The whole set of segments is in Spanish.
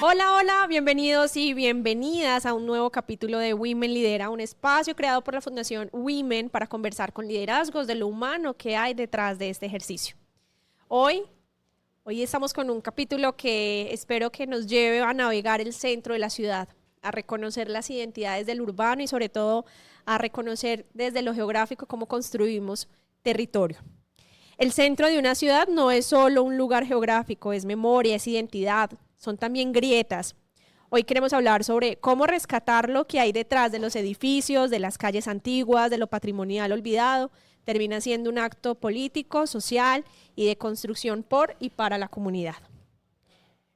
Hola, hola, bienvenidos y bienvenidas a un nuevo capítulo de Women Lidera, un espacio creado por la Fundación Women para conversar con liderazgos de lo humano que hay detrás de este ejercicio. Hoy estamos con un capítulo que espero que nos lleve a navegar el centro de la ciudad, a reconocer las identidades del urbano y sobre todo a reconocer desde lo geográfico cómo construimos territorio. El centro de una ciudad no es solo un lugar geográfico, es memoria, es identidad, son también grietas. Hoy queremos hablar sobre cómo rescatar lo que hay detrás de los edificios, de las calles antiguas, de lo patrimonial olvidado. Termina siendo un acto político, social y de construcción por y para la comunidad.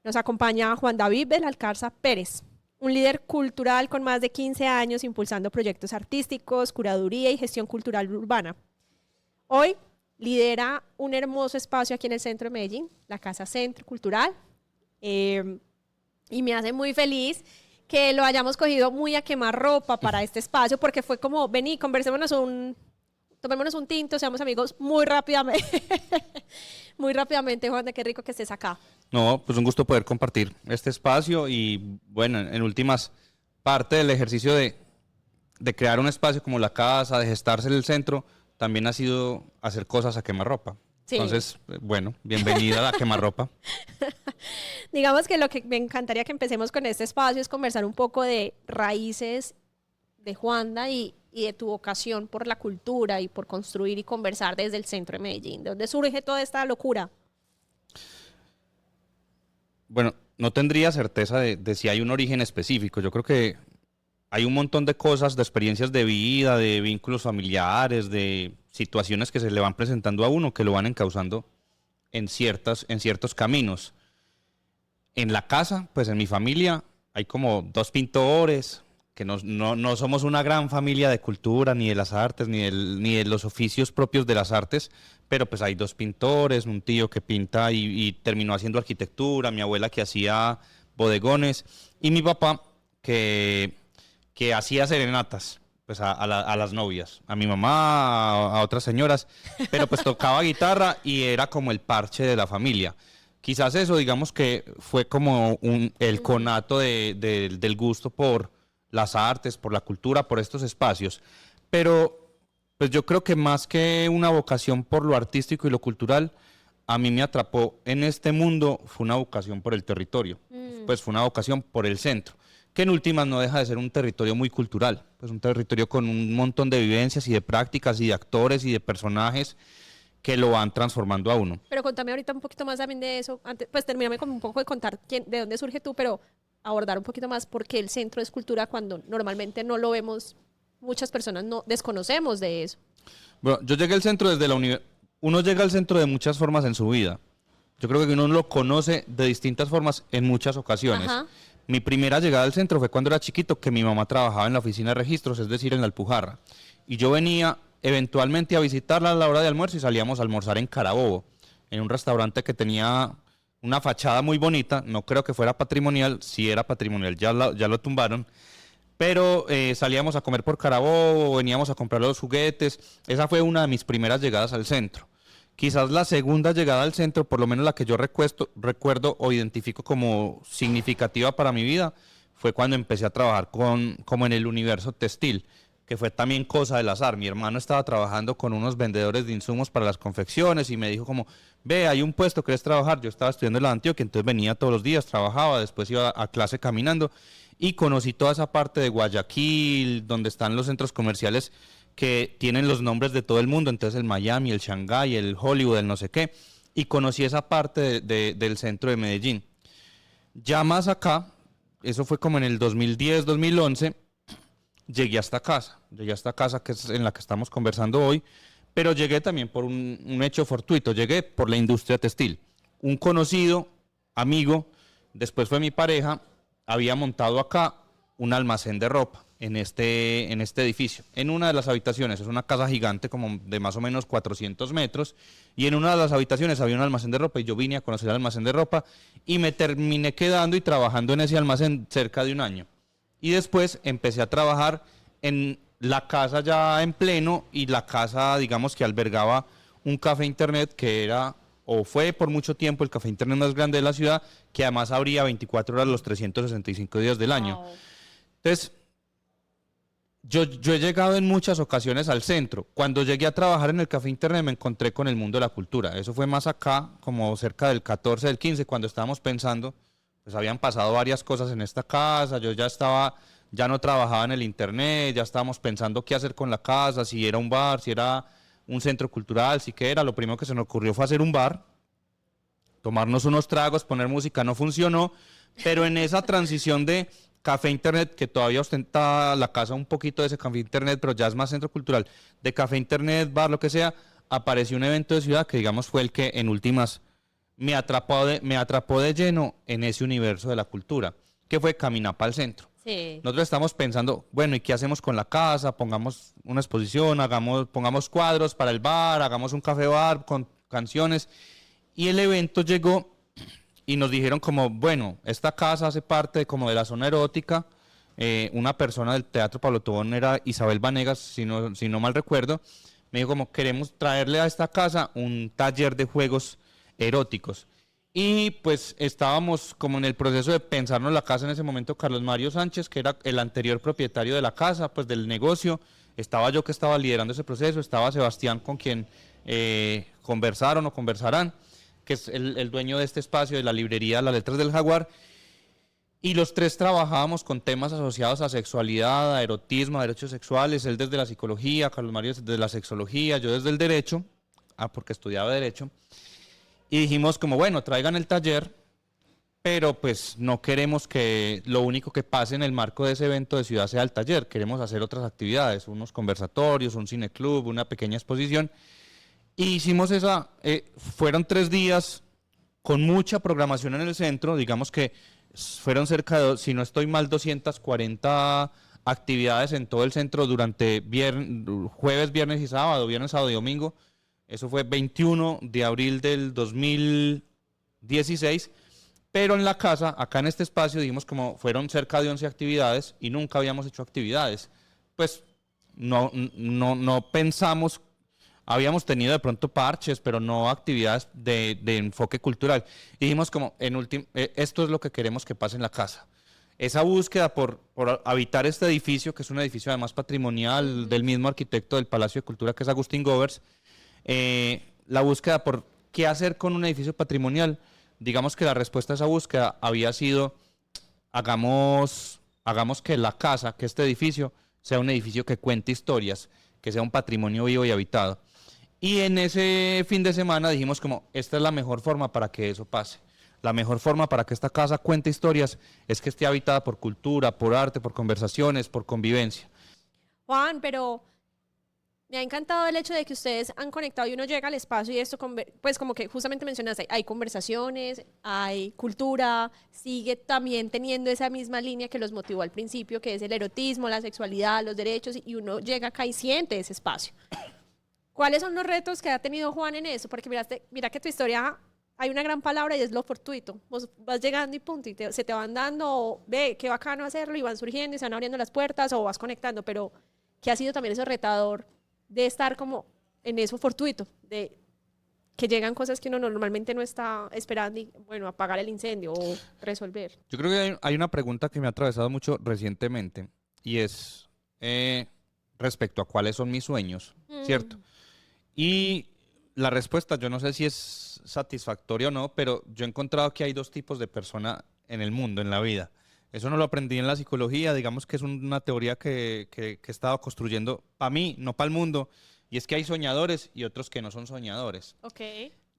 Nos acompaña Juan David Belalcázar Pérez, un líder cultural con más de 15 años impulsando proyectos artísticos, curaduría y gestión cultural urbana. Hoy lidera un hermoso espacio aquí en el centro de Medellín, la Casa Centro Cultural, y me hace muy feliz que lo hayamos cogido muy a quemarropa para este espacio, porque fue como, vení, tomémonos un tinto, seamos amigos muy rápidamente. Muy rápidamente, Juan, qué rico que estés acá. No, pues un gusto poder compartir este espacio y bueno, en últimas, parte del ejercicio de crear un espacio como la casa, de gestarse en el centro, también ha sido hacer cosas a quemarropa. Sí. Entonces, bueno, bienvenida a la quemarropa. Digamos que lo que me encantaría que empecemos con este espacio es conversar un poco de raíces de Juanda y de tu vocación por la cultura y por construir y conversar desde el centro de Medellín. ¿De dónde surge toda esta locura? Bueno, no tendría certeza de si hay un origen específico. Yo creo que hay un montón de cosas, de experiencias de vida, de vínculos familiares, de situaciones que se le van presentando a uno que lo van encauzando en ciertos caminos. En la casa, pues en mi familia, hay como dos pintores, que no somos una gran familia de cultura, ni de las artes, ni de los oficios propios de las artes, pero pues hay dos pintores, un tío que pinta y terminó haciendo arquitectura, mi abuela que hacía bodegones, y mi papá que hacía serenatas pues a las novias, a mi mamá, a otras señoras, pero pues tocaba guitarra y era como el parche de la familia. Quizás eso, digamos que fue como el conato del gusto por las artes, por la cultura, por estos espacios. Pero pues yo creo que más que una vocación por lo artístico y lo cultural, a mí me atrapó en este mundo fue una vocación por el territorio, pues fue una vocación por el centro, que en últimas no deja de ser un territorio muy cultural, pues un territorio con un montón de vivencias y de prácticas y de actores y de personajes que lo van transformando a uno. Pero contame ahorita un poquito más también de eso. Antes, pues termíname con un poco de contar de dónde surge tú, pero abordar un poquito más por qué el centro es cultura cuando normalmente no lo vemos, muchas personas no desconocemos de eso. Bueno, yo llegué al centro desde la universidad. Uno llega al centro de muchas formas en su vida. Yo creo que uno lo conoce de distintas formas en muchas ocasiones. Ajá. Mi primera llegada al centro fue cuando era chiquito, que mi mamá trabajaba en la oficina de registros, es decir, en la Alpujarra. Y yo venía eventualmente a visitarla a la hora de almuerzo y salíamos a almorzar en Carabobo, en un restaurante que tenía una fachada muy bonita. No creo que fuera patrimonial, sí era patrimonial, ya lo tumbaron. Pero salíamos a comer por Carabobo, veníamos a comprar los juguetes. Esa fue una de mis primeras llegadas al centro. Quizás la segunda llegada al centro, por lo menos la que yo recuerdo o identifico como significativa para mi vida, fue cuando empecé a trabajar como en el universo textil, que fue también cosa del azar. Mi hermano estaba trabajando con unos vendedores de insumos para las confecciones y me dijo como, ve, hay un puesto, ¿quieres trabajar? Yo estaba estudiando en la Antioquia, entonces venía todos los días, trabajaba, después iba a clase caminando y conocí toda esa parte de Guayaquil, donde están los centros comerciales que tienen los nombres de todo el mundo, entonces el Miami, el Shanghái, el Hollywood, el no sé qué, y conocí esa parte del centro de Medellín. Ya más acá, eso fue como en el 2010, 2011, llegué a esta casa que es en la que estamos conversando hoy, pero llegué también por un hecho fortuito, llegué por la industria textil. Un conocido, amigo, después fue mi pareja, había montado acá un almacén de ropa en este edificio, en una de las habitaciones. Es una casa gigante como de más o menos 400 metros y en una de las habitaciones había un almacén de ropa y yo vine a conocer el almacén de ropa y me terminé quedando y trabajando en ese almacén cerca de un año. Y después empecé a trabajar en la casa ya en pleno y la casa, digamos, que albergaba un café internet que era o fue por mucho tiempo el café internet más grande de la ciudad, que además abría 24 horas los 365 días del año. Wow. Entonces, yo he llegado en muchas ocasiones al centro. Cuando llegué a trabajar en el café internet me encontré con el mundo de la cultura. Eso fue más acá, como cerca del 14, del 15, cuando estábamos pensando, pues habían pasado varias cosas en esta casa, yo ya no trabajaba en el internet, ya estábamos pensando qué hacer con la casa, si era un bar, si era un centro cultural, si qué era. Lo primero que se nos ocurrió fue hacer un bar, tomarnos unos tragos, poner música, no funcionó, pero en esa transición de café internet, que todavía ostenta la casa un poquito de ese café internet, pero ya es más centro cultural, de café internet, bar, lo que sea, apareció un evento de ciudad que digamos fue el que en últimas me atrapó de lleno en ese universo de la cultura, que fue caminar para el centro. Sí. Nosotros estamos pensando, bueno, ¿y qué hacemos con la casa? Pongamos una exposición, pongamos cuadros para el bar, hagamos un café bar con canciones. Y el evento llegó y nos dijeron como, bueno, esta casa hace parte como de la zona erótica. Una persona del Teatro Pablo Tobón era Isabel Vanegas, si no mal recuerdo. Me dijo como, queremos traerle a esta casa un taller de juegos eróticos. Y pues estábamos como en el proceso de pensarnos la casa en ese momento. Carlos Mario Sánchez, que era el anterior propietario de la casa, pues del negocio, estaba yo que estaba liderando ese proceso, estaba Sebastián con quien conversaron o conversarán, que es el dueño de este espacio, de la librería Las Letras del Jaguar, y los tres trabajábamos con temas asociados a sexualidad, a erotismo, a derechos sexuales, él desde la psicología, Carlos Mario desde la sexología, yo desde el derecho, porque estudiaba derecho. Y dijimos como, bueno, traigan el taller, pero pues no queremos que lo único que pase en el marco de ese evento de ciudad sea el taller. Queremos hacer otras actividades, unos conversatorios, un cineclub, una pequeña exposición. Y hicimos fueron 3 días con mucha programación en el centro. Digamos que fueron cerca de, si no estoy mal, 240 actividades en todo el centro durante jueves, viernes y sábado, viernes, sábado y domingo. Eso fue 21 de abril del 2016, pero en la casa, acá en este espacio, dijimos como fueron cerca de 11 actividades y nunca habíamos hecho actividades. Pues no pensamos, habíamos tenido de pronto parches, pero no actividades de enfoque cultural. Y dijimos como, esto es lo que queremos que pase en la casa. Esa búsqueda por habitar este edificio, que es un edificio además patrimonial del mismo arquitecto del Palacio de Cultura, que es Agustín Govers. La búsqueda por qué hacer con un edificio patrimonial, digamos que la respuesta a esa búsqueda había sido, hagamos que la casa, que este edificio, sea un edificio que cuente historias, que sea un patrimonio vivo y habitado. Y en ese fin de semana dijimos como, esta es la mejor forma para que eso pase. La mejor forma para que esta casa cuente historias es que esté habitada por cultura, por arte, por conversaciones, por convivencia. Juan, pero me ha encantado el hecho de que ustedes han conectado y uno llega al espacio y esto, pues como que justamente mencionaste, hay conversaciones, hay cultura, sigue también teniendo esa misma línea que los motivó al principio, que es el erotismo, la sexualidad, los derechos, y uno llega acá y siente ese espacio. ¿Cuáles son los retos que ha tenido Juan en eso? Porque mira que tu historia, hay una gran palabra y es lo fortuito. Vos vas llegando y punto, y se te van dando, ve, qué bacano hacerlo, y van surgiendo y se van abriendo las puertas o vas conectando, pero ¿qué ha sido también eso retador de estar como en eso fortuito, de que llegan cosas que uno normalmente no está esperando y, bueno, apagar el incendio o resolver? Yo creo que hay una pregunta que me ha atravesado mucho recientemente y es respecto a cuáles son mis sueños, ¿cierto? Y la respuesta, yo no sé si es satisfactoria o no, pero yo he encontrado que hay 2 tipos de persona en el mundo, en la vida. Eso no lo aprendí en la psicología, digamos que es una teoría que he estado construyendo para mí, no para el mundo, y es que hay soñadores y otros que no son soñadores. Ok.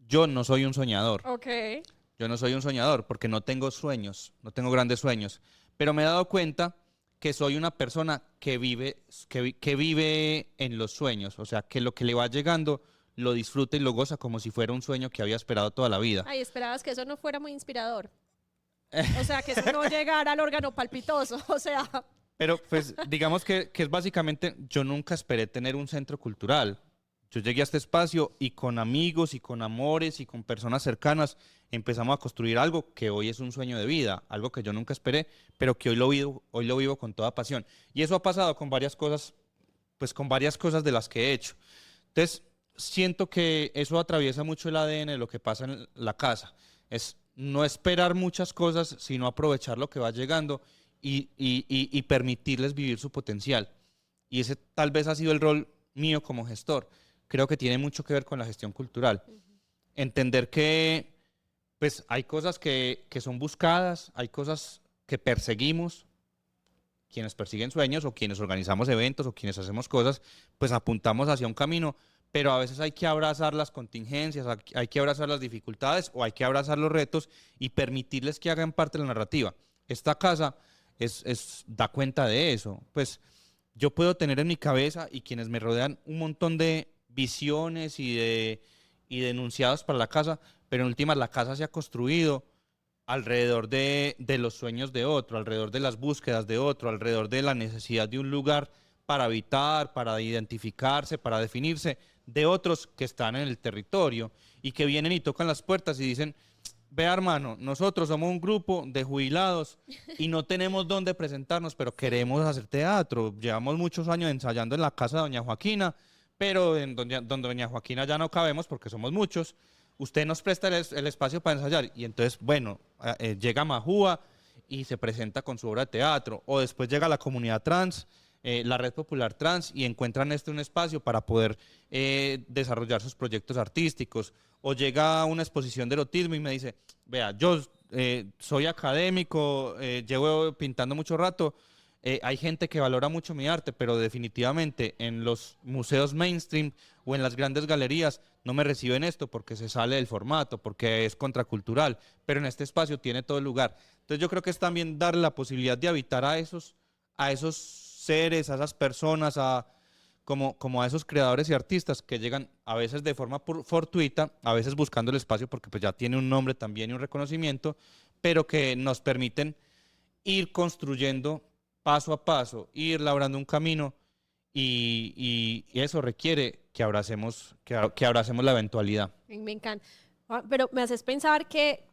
Yo no soy un soñador. Ok. Yo no soy un soñador porque no tengo sueños, no tengo grandes sueños, pero me he dado cuenta que soy una persona que vive en los sueños, o sea, que lo que le va llegando lo disfruta y lo goza como si fuera un sueño que había esperado toda la vida. Ay, esperabas que eso no fuera muy inspirador. O sea, que eso no llegara al órgano palpitoso, o sea. Pero pues digamos que es básicamente, yo nunca esperé tener un centro cultural. Yo llegué a este espacio y con amigos y con amores y con personas cercanas empezamos a construir algo que hoy es un sueño de vida, algo que yo nunca esperé, pero que hoy lo vivo con toda pasión. Y eso ha pasado con varias cosas, pues con varias cosas de las que he hecho. Entonces, siento que eso atraviesa mucho el ADN de lo que pasa en la casa. Es no esperar muchas cosas, sino aprovechar lo que va llegando y permitirles vivir su potencial. Y ese tal vez ha sido el rol mío como gestor. Creo que tiene mucho que ver con la gestión cultural. Entender que pues, hay cosas que son buscadas, hay cosas que perseguimos, quienes persiguen sueños o quienes organizamos eventos o quienes hacemos cosas, pues apuntamos hacia un camino, pero a veces hay que abrazar las contingencias, hay que abrazar las dificultades o hay que abrazar los retos y permitirles que hagan parte de la narrativa. Esta casa da cuenta de eso. Pues yo puedo tener en mi cabeza y quienes me rodean un montón de visiones y de enunciados para la casa, pero en últimas la casa se ha construido alrededor de los sueños de otro, alrededor de las búsquedas de otro, alrededor de la necesidad de un lugar para habitar, para identificarse, para definirse, de otros que están en el territorio y que vienen y tocan las puertas y dicen, vea hermano, nosotros somos un grupo de jubilados y no tenemos dónde presentarnos, pero queremos hacer teatro. Llevamos muchos años ensayando en la casa de doña Joaquina, pero en donde doña Joaquina ya no cabemos porque somos muchos. Usted nos presta el espacio para ensayar. Y entonces, bueno, llega Majúa y se presenta con su obra de teatro. O después llega la comunidad trans, la Red Popular Trans, y encuentran un espacio para poder desarrollar sus proyectos artísticos. O llega una exposición de erotismo y me dice, vea, yo soy académico, llevo pintando mucho rato. Hay gente que valora mucho mi arte, pero definitivamente en los museos mainstream o en las grandes galerías no me reciben esto porque se sale del formato, porque es contracultural, pero en este espacio tiene todo el lugar. Entonces yo creo que es también darle la posibilidad de habitar a esos seres, a esas personas, como a esos creadores y artistas que llegan a veces de forma fortuita, a veces buscando el espacio porque pues ya tiene un nombre también y un reconocimiento, pero que nos permiten ir construyendo paso a paso, ir labrando un camino y eso requiere que abracemos la eventualidad. Me encanta. Pero me haces pensar que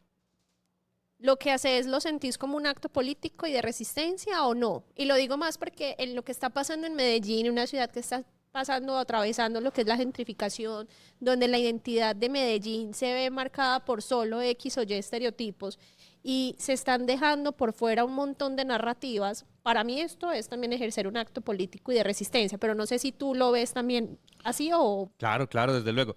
lo que haces lo sentís como un acto político y de resistencia o no. Y lo digo más porque en lo que está pasando en Medellín, una ciudad que está atravesando lo que es la gentrificación, donde la identidad de Medellín se ve marcada por solo X o Y estereotipos y se están dejando por fuera un montón de narrativas. Para mí esto es también ejercer un acto político y de resistencia, pero no sé si tú lo ves también así o... Claro, claro, desde luego.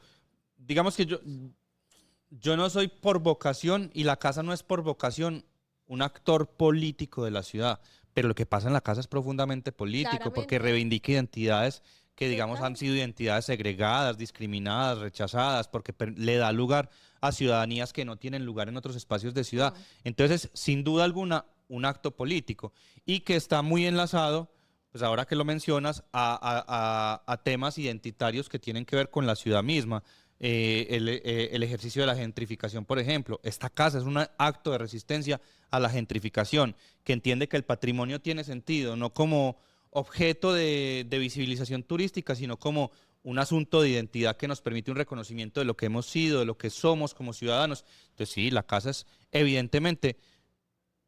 Digamos que yo no soy por vocación y la casa no es por vocación un actor político de la ciudad, pero lo que pasa en la casa es profundamente político porque Claramente. reivindica identidades que, digamos, Total. han sido identidades segregadas, discriminadas, rechazadas, porque le da lugar a ciudadanías que no tienen lugar en otros espacios de ciudad. Mm. Entonces, sin duda alguna, un acto político y que está muy enlazado, pues ahora que lo mencionas, a temas identitarios que tienen que ver con la ciudad misma. El ejercicio de la gentrificación, por ejemplo. Esta casa es un acto de resistencia a la gentrificación, que entiende que el patrimonio tiene sentido, no como objeto de visibilización turística, sino como un asunto de identidad que nos permite un reconocimiento de lo que hemos sido, de lo que somos como ciudadanos. Entonces sí, la casa es evidentemente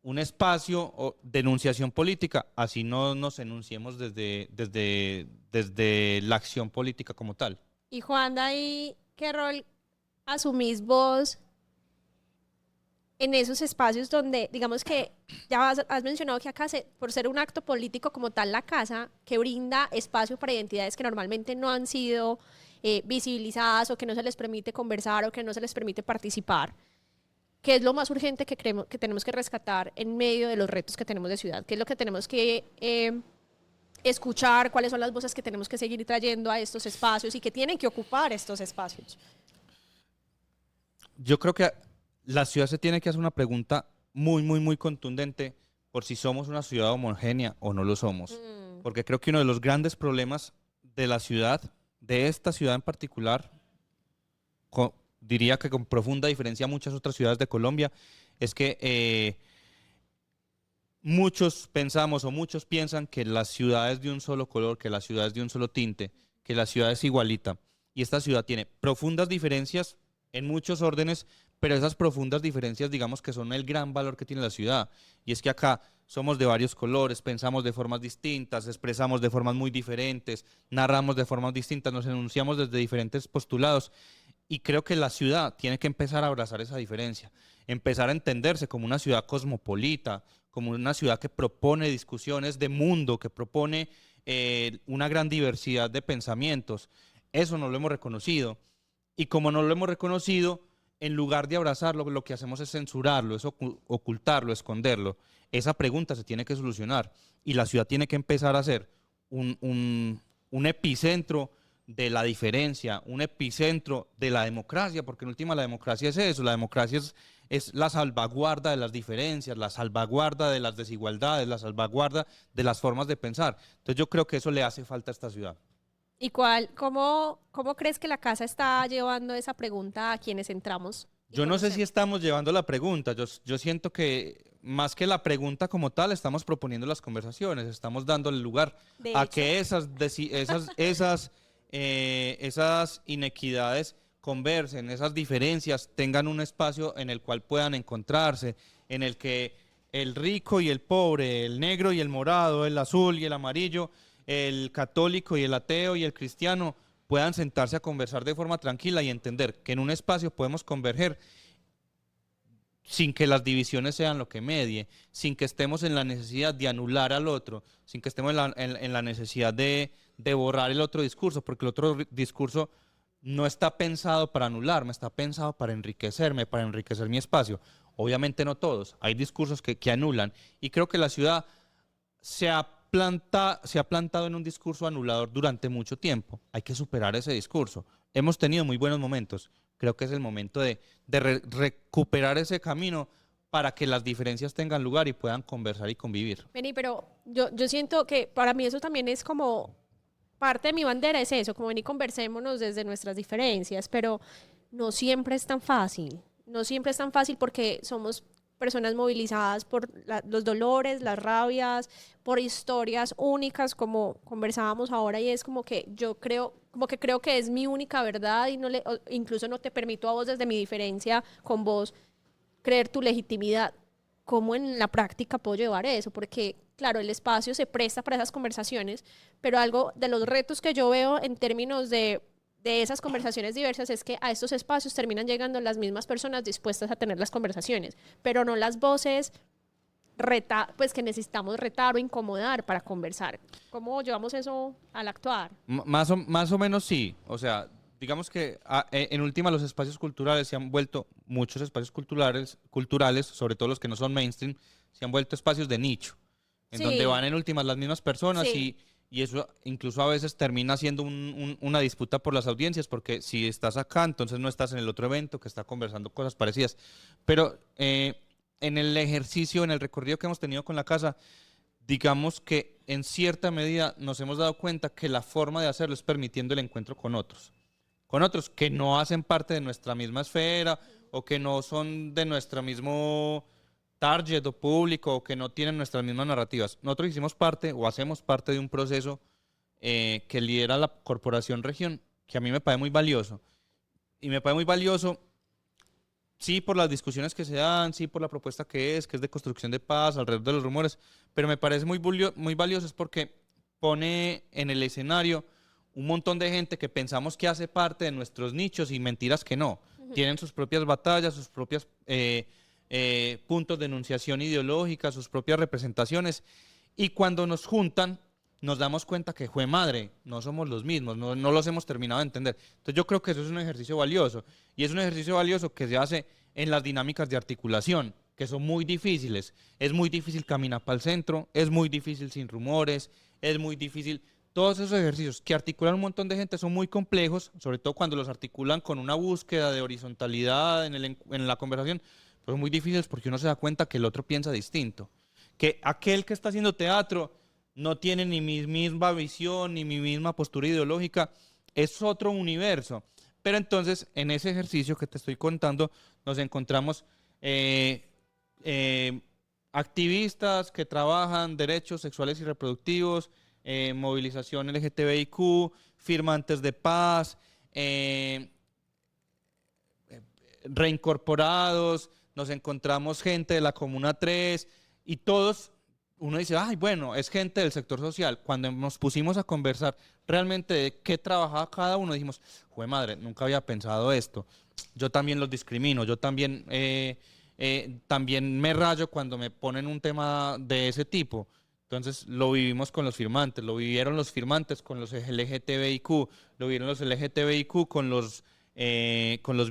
un espacio de enunciación política, así no nos enunciemos desde la acción política como tal. Y Juan, ahí, ¿qué rol asumís vos en esos espacios donde, digamos que ya has mencionado que acá, por ser un acto político como tal, la casa, que brinda espacio para identidades que normalmente no han sido visibilizadas o que no se les permite conversar o que no se les permite participar? ¿Qué es lo más urgente que creemos que tenemos que rescatar en medio de los retos que tenemos de ciudad? ¿Qué es lo que tenemos que escuchar? ¿Cuáles son las voces que tenemos que seguir trayendo a estos espacios y que tienen que ocupar estos espacios? Yo creo que la ciudad se tiene que hacer una pregunta muy, muy, muy contundente por si somos una ciudad homogénea o no lo somos. Mm. Porque creo que uno de los grandes problemas de la ciudad, de esta ciudad en particular, diría que con profunda diferencia a muchas otras ciudades de Colombia, es que muchos pensamos o muchos piensan que la ciudad es de un solo color, que la ciudad es de un solo tinte, que la ciudad es igualita. Y esta ciudad tiene profundas diferencias en muchos órdenes, pero esas profundas diferencias, digamos que son el gran valor que tiene la ciudad. Y es que acá somos de varios colores, pensamos de formas distintas, expresamos de formas muy diferentes, narramos de formas distintas, nos enunciamos desde diferentes postulados. Y creo que la ciudad tiene que empezar a abrazar esa diferencia, empezar a entenderse como una ciudad cosmopolita, como una ciudad que propone discusiones de mundo, que propone una gran diversidad de pensamientos. Eso no lo hemos reconocido. Y como no lo hemos reconocido, en lugar de abrazarlo, lo que hacemos es censurarlo, es ocultarlo, esconderlo. Esa pregunta se tiene que solucionar y la ciudad tiene que empezar a ser un epicentro de la diferencia, un epicentro de la democracia, porque en última la democracia es eso, la democracia es la salvaguarda de las diferencias, la salvaguarda de las desigualdades, la salvaguarda de las formas de pensar. Entonces yo creo que eso le hace falta a esta ciudad. ¿Y cómo crees que la casa está llevando esa pregunta a quienes entramos y Yo no sé si conocemos? estamos llevando la pregunta, yo siento que más que la pregunta como tal, estamos proponiendo las conversaciones, estamos dándole lugar De a hecho, que esas inequidades conversen, esas diferencias tengan un espacio en el cual puedan encontrarse, en el que el rico y el pobre, el negro y el morado, el azul y el amarillo, el católico y el ateo y el cristiano puedan sentarse a conversar de forma tranquila y entender que en un espacio podemos converger sin que las divisiones sean lo que medie, sin que estemos en la necesidad de anular al otro, sin que estemos en la necesidad de borrar el otro discurso, porque el otro discurso no está pensado para anularme, está pensado para enriquecerme, para enriquecer mi espacio. Obviamente no todos, hay discursos que anulan y creo que la ciudad se ha plantado en un discurso anulador durante mucho tiempo. Hay que superar ese discurso. Hemos tenido muy buenos momentos. Creo que es el momento de recuperar ese camino para que las diferencias tengan lugar y puedan conversar y convivir. Vení, pero yo siento que para mí eso también es como parte de mi bandera, es eso, como vení, conversémonos desde nuestras diferencias, pero no siempre es tan fácil. No siempre es tan fácil porque somos personas movilizadas por los dolores, las rabias, por historias únicas, como conversábamos ahora, y es como que yo creo, como que creo que es mi única verdad y no le, incluso no te permito a vos desde mi diferencia con vos creer tu legitimidad. ¿Cómo en la práctica puedo llevar eso? Porque, claro, el espacio se presta para esas conversaciones, pero algo de los retos que yo veo en términos de esas conversaciones diversas es que a estos espacios terminan llegando las mismas personas dispuestas a tener las conversaciones, pero no las voces pues que necesitamos retar o incomodar para conversar. ¿Cómo llevamos eso al actuar? Más o menos sí. O sea, digamos que en última los espacios culturales se han vuelto, muchos espacios culturales, sobre todo los que no son mainstream, se han vuelto espacios de nicho, en donde Sí, van en últimas las mismas personas sí. y eso incluso a veces termina siendo una disputa por las audiencias, porque si estás acá, entonces no estás en el otro evento que está conversando cosas parecidas. Pero en el ejercicio, en el recorrido que hemos tenido con la casa, digamos que en cierta medida nos hemos dado cuenta que la forma de hacerlo es permitiendo el encuentro con otros que no hacen parte de nuestra misma esfera o que no son de nuestro mismo target o público o que no tienen nuestras mismas narrativas. Nosotros hicimos parte o hacemos parte de un proceso que lidera la Corporación Región, que a mí me parece muy valioso. Y me parece muy valioso, sí, por las discusiones que se dan, sí, por la propuesta que es de construcción de paz alrededor de los rumores, pero me parece muy valioso es porque pone en el escenario un montón de gente que pensamos que hace parte de nuestros nichos y mentiras que no. Tienen sus propias batallas, sus propios puntos de enunciación ideológica, sus propias representaciones. Y cuando nos juntan, nos damos cuenta que, jue madre, no somos los mismos, no los hemos terminado de entender. Entonces yo creo que eso es un ejercicio valioso. Y es un ejercicio valioso que se hace en las dinámicas de articulación, que son muy difíciles. Es muy difícil caminar para el centro, es muy difícil sin rumores, es muy difícil. Todos esos ejercicios que articulan un montón de gente son muy complejos, sobre todo cuando los articulan con una búsqueda de horizontalidad en la conversación, pero son muy difíciles porque uno se da cuenta que el otro piensa distinto. Que aquel que está haciendo teatro no tiene ni mi misma visión, ni mi misma postura ideológica, es otro universo. Pero entonces, en ese ejercicio que te estoy contando, nos encontramos activistas que trabajan derechos sexuales y reproductivos, movilización LGTBIQ, firmantes de paz, reincorporados, nos encontramos gente de la Comuna 3 y todos uno dice, ay, bueno, es gente del sector social. Cuando nos pusimos a conversar realmente de qué trabajaba cada uno, dijimos, jue madre, nunca había pensado esto. Yo también los discrimino, yo también, también me rayo cuando me ponen un tema de ese tipo. Entonces lo vivimos con los firmantes, lo vivieron los firmantes con los LGTBIQ, lo vivieron los LGTBIQ con los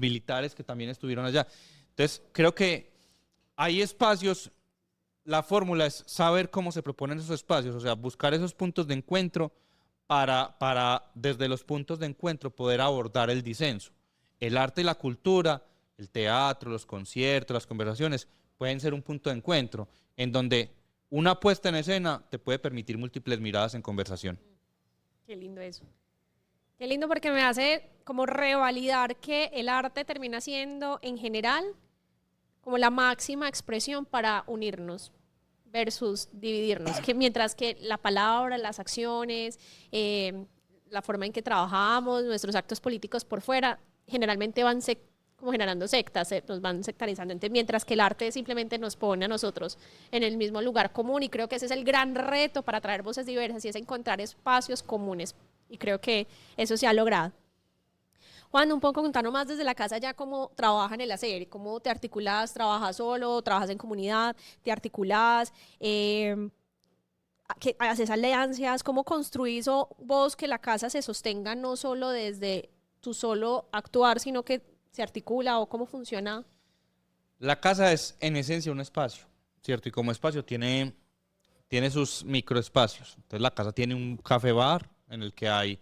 militares que también estuvieron allá. Entonces creo que hay espacios, la fórmula es saber cómo se proponen esos espacios, o sea, buscar esos puntos de encuentro para desde los puntos de encuentro poder abordar el disenso. El arte y la cultura, el teatro, los conciertos, las conversaciones, pueden ser un punto de encuentro en donde una puesta en escena te puede permitir múltiples miradas en conversación. Qué lindo eso. Qué lindo porque me hace como revalidar que el arte termina siendo en general como la máxima expresión para unirnos versus dividirnos, que mientras que la palabra, las acciones, la forma en que trabajamos, nuestros actos políticos por fuera, generalmente van como generando sectas, nos van sectarizando. Entonces, mientras que el arte simplemente nos pone a nosotros en el mismo lugar común, y creo que ese es el gran reto para traer voces diversas, y es encontrar espacios comunes, y creo que eso se ha logrado. Juan, un poco contanos más desde la casa ya cómo trabajan el hacer, cómo te articulas, trabajas solo, trabajas en comunidad, te articulas, haces alianzas, cómo construís vos que la casa se sostenga no solo desde tu solo actuar, sino que se articula, o cómo funciona. La casa es en esencia un espacio, ¿cierto? Y como espacio tiene sus microespacios. Entonces la casa tiene un café bar en el que hay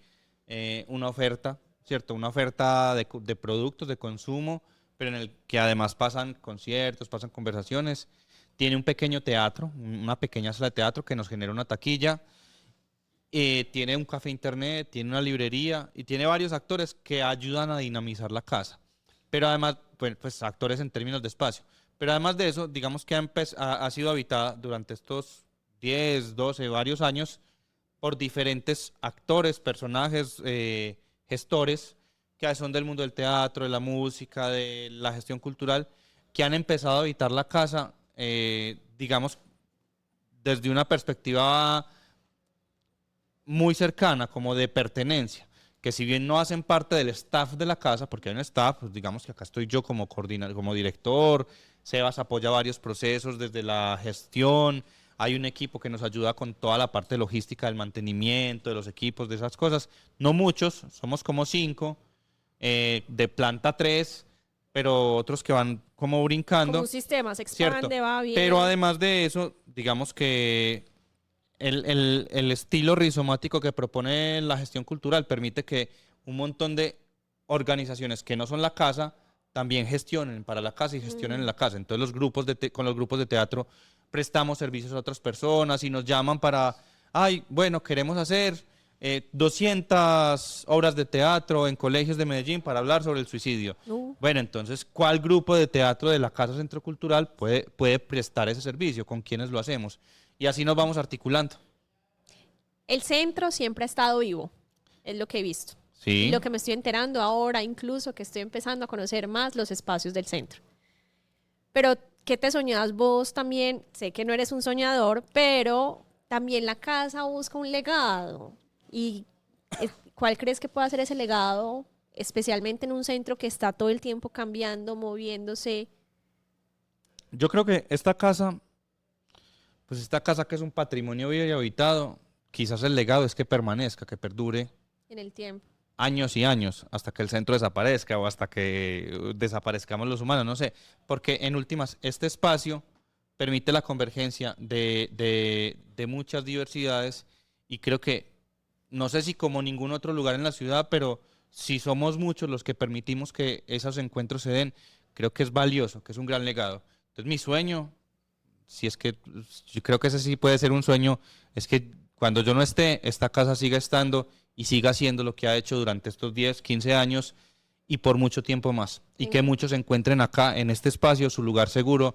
una oferta, ¿cierto? Una oferta de productos de consumo, pero en el que además pasan conciertos, pasan conversaciones. Tiene un pequeño teatro, una pequeña sala de teatro que nos genera una taquilla. Tiene un café internet, tiene una librería y tiene varios actores que ayudan a dinamizar la casa. Pero además, pues actores en términos de espacio. Pero además de eso, digamos que ha sido habitada durante estos 10, 12, varios años por diferentes actores, personajes, gestores que son del mundo del teatro, de la música, de la gestión cultural, que han empezado a habitar la casa, digamos, desde una perspectiva muy cercana, como de pertenencia, que si bien no hacen parte del staff de la casa, porque hay un staff, pues digamos que acá estoy yo como coordinador, como director, Sebas apoya varios procesos desde la gestión, hay un equipo que nos ayuda con toda la parte logística del mantenimiento, de los equipos, de esas cosas. No muchos, somos como 5, de planta 3, pero otros que van como Como brincando, un sistema, se ¿cierto? expande, va Pero bien. además de eso, digamos que el estilo rizomático que propone la gestión cultural permite que un montón de organizaciones que no son la casa también gestionen para la casa y gestionen en Mm. la casa. Entonces con los grupos de teatro prestamos servicios a otras personas y nos llaman para, ay, bueno, queremos hacer 200 obras de teatro en colegios de Medellín para hablar sobre el suicidio. Uh. Bueno, entonces, ¿cuál grupo de teatro de la Casa Centro Cultural puede prestar ese servicio? ¿Con quiénes lo hacemos? Y así nos vamos articulando. El centro siempre ha estado vivo, es lo que he visto. Y Sí. lo que me estoy enterando ahora, incluso que estoy empezando a conocer más los espacios del centro. Pero, ¿qué te soñabas vos también? Sé que no eres un soñador, pero también la casa busca un legado. ¿Y cuál crees que puede ser ese legado, especialmente en un centro que está todo el tiempo cambiando, moviéndose Yo creo que esta casa que es un patrimonio vivo y habitado, quizás el legado es que permanezca, que perdure en el tiempo? años y años hasta que el centro desaparezca o hasta que desaparezcamos los humanos, no sé, porque en últimas este espacio permite la convergencia de muchas diversidades y creo que, no sé si como ningún otro lugar en la ciudad, pero si somos muchos los que permitimos que esos encuentros se den, creo que es valioso, que es un gran legado. Entonces mi sueño, si es que yo creo que ese sí puede ser un sueño, es que cuando yo no esté, esta casa siga estando y siga haciendo lo que ha hecho durante estos 10, 15 años y por mucho tiempo más. Y que muchos encuentren acá, en este espacio, su lugar seguro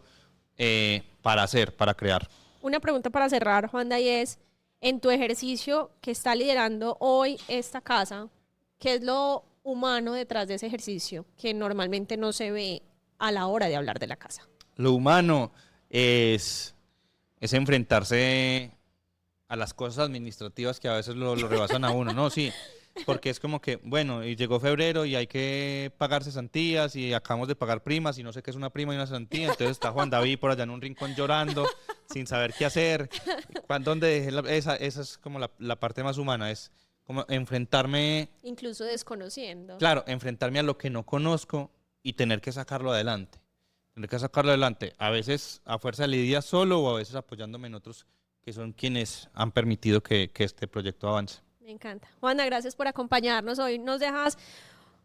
para hacer, para crear. Una pregunta para cerrar, Juanda, y es, en tu ejercicio que está liderando hoy esta casa, ¿qué es lo humano detrás de ese ejercicio que normalmente no se ve a la hora de hablar de la casa? Lo humano es es enfrentarse a las cosas administrativas que a veces lo rebasan a uno, ¿no? Sí, porque es como que, bueno, y llegó febrero y hay que pagar cesantías y acabamos de pagar primas y no sé qué es una prima y una cesantía, entonces está Juan David por allá en un rincón llorando, sin saber qué hacer. ¿Dónde dejé esa es como la parte más humana, es como enfrentarme, Incluso desconociendo. claro, enfrentarme a lo que no conozco y tener que sacarlo adelante. Tener que sacarlo adelante, a veces a fuerza de lidiar solo o a veces apoyándome en otros que son quienes han permitido que este proyecto avance. Me encanta. Juana, gracias por acompañarnos. Hoy nos dejas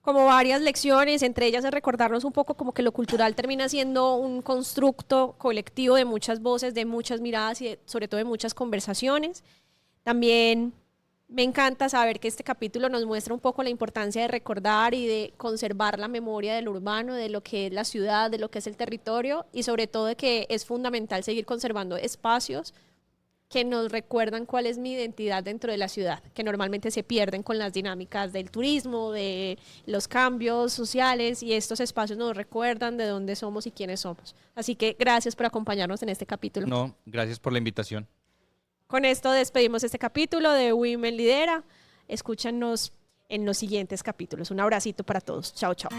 como varias lecciones, entre ellas es recordarnos un poco como que lo cultural termina siendo un constructo colectivo de muchas voces, de muchas miradas y sobre todo de muchas conversaciones. También me encanta saber que este capítulo nos muestra un poco la importancia de recordar y de conservar la memoria del urbano, de lo que es la ciudad, de lo que es el territorio y sobre todo de que es fundamental seguir conservando espacios que nos recuerdan cuál es mi identidad dentro de la ciudad, que normalmente se pierden con las dinámicas del turismo, de los cambios sociales, y estos espacios nos recuerdan de dónde somos y quiénes somos. Así que gracias por acompañarnos en este capítulo. No, gracias por la invitación. Con esto despedimos este capítulo de Women Lidera. Escúchanos en los siguientes capítulos. Un abracito para todos. Chao, chao.